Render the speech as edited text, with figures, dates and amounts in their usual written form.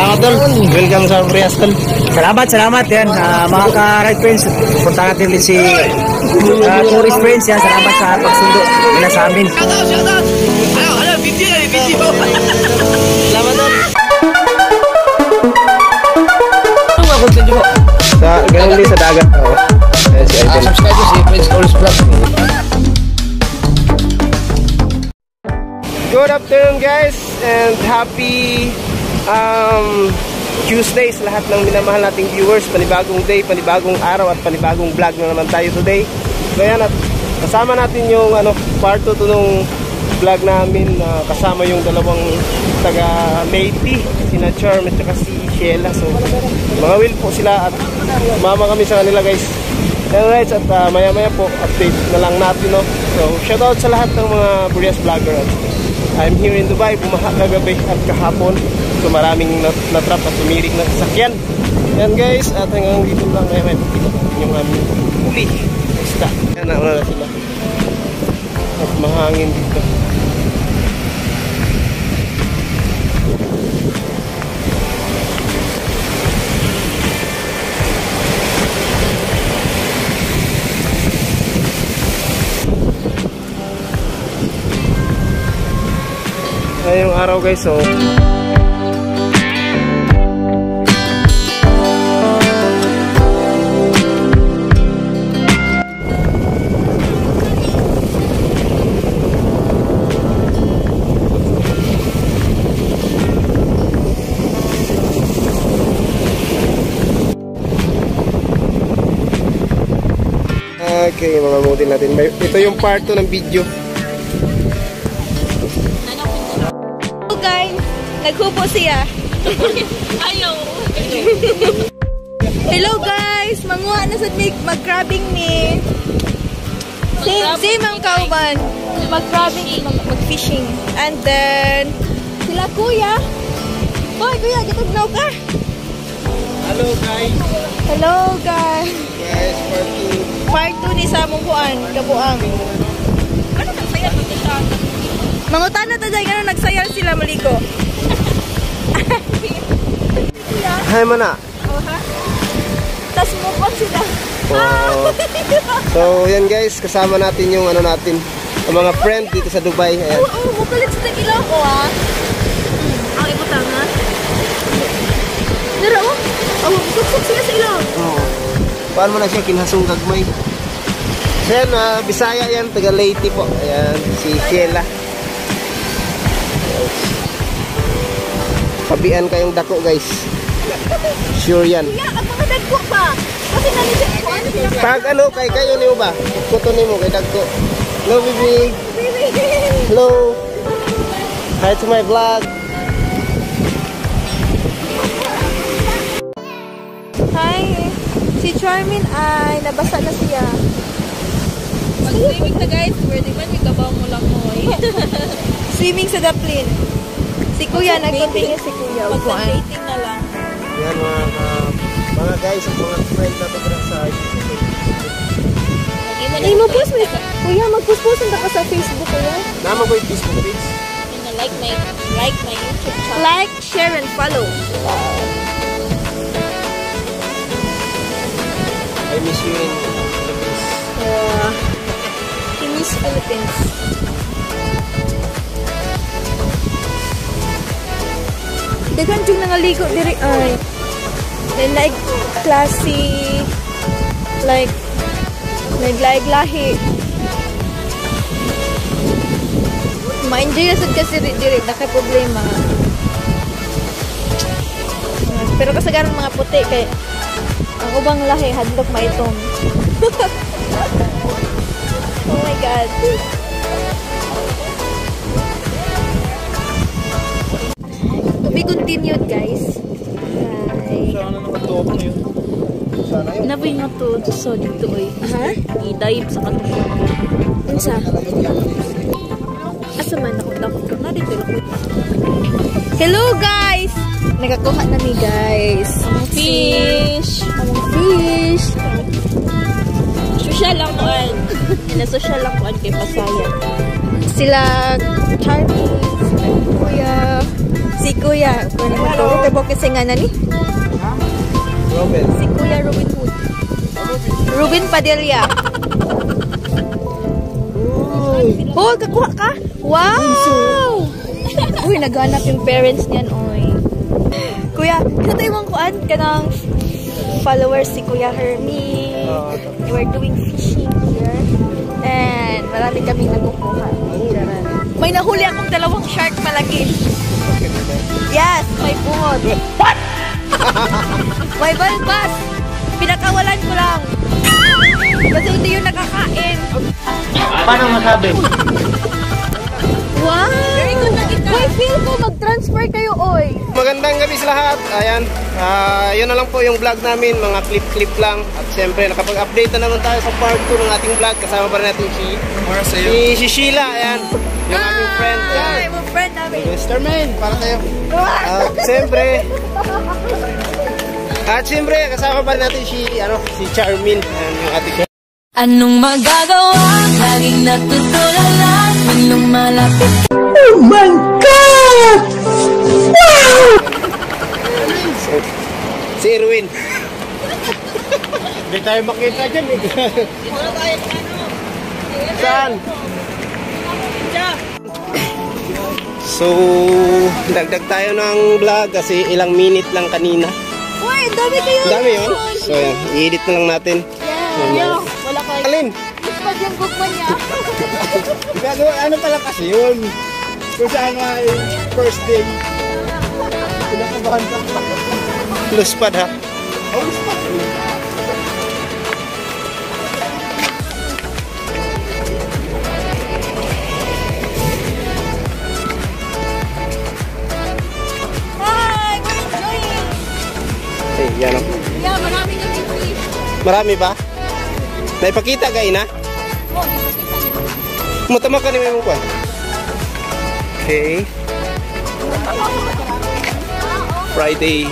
Salamat tol. Welcome sa Brias tol. Salamat yan. Mga ka-ride friends, punta natin din si tourist friends yan. Salamat sa pagsundo nila sa amin. Salamat tol. Sa ganun din sa dagat. Subscribe to si Prince Tourist Vlog. Good afternoon guys and happy Tuesday sa lahat ng minamahal nating viewers. Panibagong day, panibagong araw at panibagong vlog na naman tayo today. So yan, at kasama natin yung part 2 to nung vlog namin, kasama yung dalawang taga Leyte, sina Charm at saka si Sheila. So mga will po sila at mama kami sa kanila guys. Alright, at maya maya po update na lang natin, no? So shoutout sa lahat ng mga Brias vlogger. I'm here in Dubai, bumaha kagabi at kahapon. So maraming natrap at tumirik na sasakyan. Yan guys, at hanggang dito lang ngayon. Pakita natin yung aming huli. Basta, yan na sila. At mahangin dito. Ayun yung araw guys, so okay, mga mutin natin. Ito yung part 2 ng video. Hello guys, naghupo siya. Ayaw. Hello guys, manguha na sa mag-grabbing ni. Same ang kauban. Mag-grabbing, mag-fishing. And then, sila kuya. Hoy kuya, gitugnaw ka. Hello guys. Hello guys. Yes, part 2. Part 2 ni Samong Kuan, Kabuang. Ano nagsayal mo siya? Mangutan na taday, gano'n nagsayal sila maligo. Hi mana. Oh ha? Tas move on sila. Oh. So yan guys, kasama natin yung natin, ang mga friend dito sa Dubai. Ayan. Oo, mukulit sa ilaw ko ah. Ang ibutangan. Nara oh. Oh, suksok siya sa ilaw. Oh. Paano mo na siya kinhasong gagmay? So yan, Bisaya yan, taga Leyte po. Ayan, si Sheila. Pabian kayong dako guys. Sure yan. Kuya, ang mga dagko pa. Kasi nalisit ko. Ano sila? Pag kay kayo niyo ba? Kuto ni mo kay dagko. Hello baby. Hello. Hi to my vlog. Hi. Si Charmin ay nabasa na siya. Mag-swimming na guys. Pwede man yung gabaw mo lang mo eh. Swimming sa Daplin. Si Kuya, nag-continue si Kuya. Mag-sunbathing na lang. Yan mga guys, ang mga friend natin sa YouTube. Ay, mag-post mo. Kuya, mag-post ka sa Facebook, Kuya. Naman ko yung Facebook page. Like my YouTube channel. Like, share, and follow. I miss you in Philippines. He miss Philippines. Dagan yung nangaligo diri ay. Then like classy, like lahi. Ma-enjoy na sad kasi diri nakay problema. Pero kasagaran mga puti kay ang ubang lahi hadlok maitom. Oh my god. To be continued guys. Sana nakatuok niyo. Sana yun. Naboy nga to so dito oy. Ha? I-dive sa kanto. Unsa? Asa man ako na dito. Hello guys. Nagakuha na mi guys. Fish. Among fish. Social lang kuan. Social lang kuan kay Pasaya. Sila Charlie, sila Kuya, Si Kuya. Pwede magturo kasi nga na ni. Robin. Si Kuya Robin Hood. Ruben Padilla. Oh, kakuha ka? Wow! Uy, naghanap yung parents niyan, oy. Kuya, ito tayo mong kuan ka ng followers si Kuya Hermie. We're doing fishing here. And marami kaming nakukuha. May nahuli akong 2 shark malaki. Yes, may bungot. What? May balbas. Pinakawalan ko lang. Kasi hindi yung nakakain. Paano masabi? Wow! Uy, feel ko mag-transfer kayo, oy. Magandang gabi sa lahat. Ayan. Yun na lang po yung vlog namin. Mga clip-clip lang. At syempre, nakapag-update na naman tayo sa part 2 ng ating vlog. Kasama pa rin natin si Sheila. Ayan. Yung aming friend. Ayan. Ay, mga friend namin. Mr. Main, para tayo. Siyempre, kasama pa rin natin si Charmin. Ayan, yung ating Anong magagawa? Laging natutulala tuwing lumalapit. Oh my God! si Erwin. Hindi tayo makita dyan eh. Saan? So, dagdag tayo ng vlog kasi ilang minute lang kanina. Uy, dami kayo. Dami yun. So, yan. I-edit na lang natin. Yeah. Wala kayo. Alin? Ispad yung gugman niya. Gagawa, ano pala kasi yun? Kung saan nga first day. Pinakabahan ka. Luspad ha? Oh, luspad. Hi, we're enjoying. Eh, yan o. Yeah, marami kami fish. Marami ba? Naipakita ka ina? Oh, kita niyo. Mutama ka ni may mukha. Okay. Friday.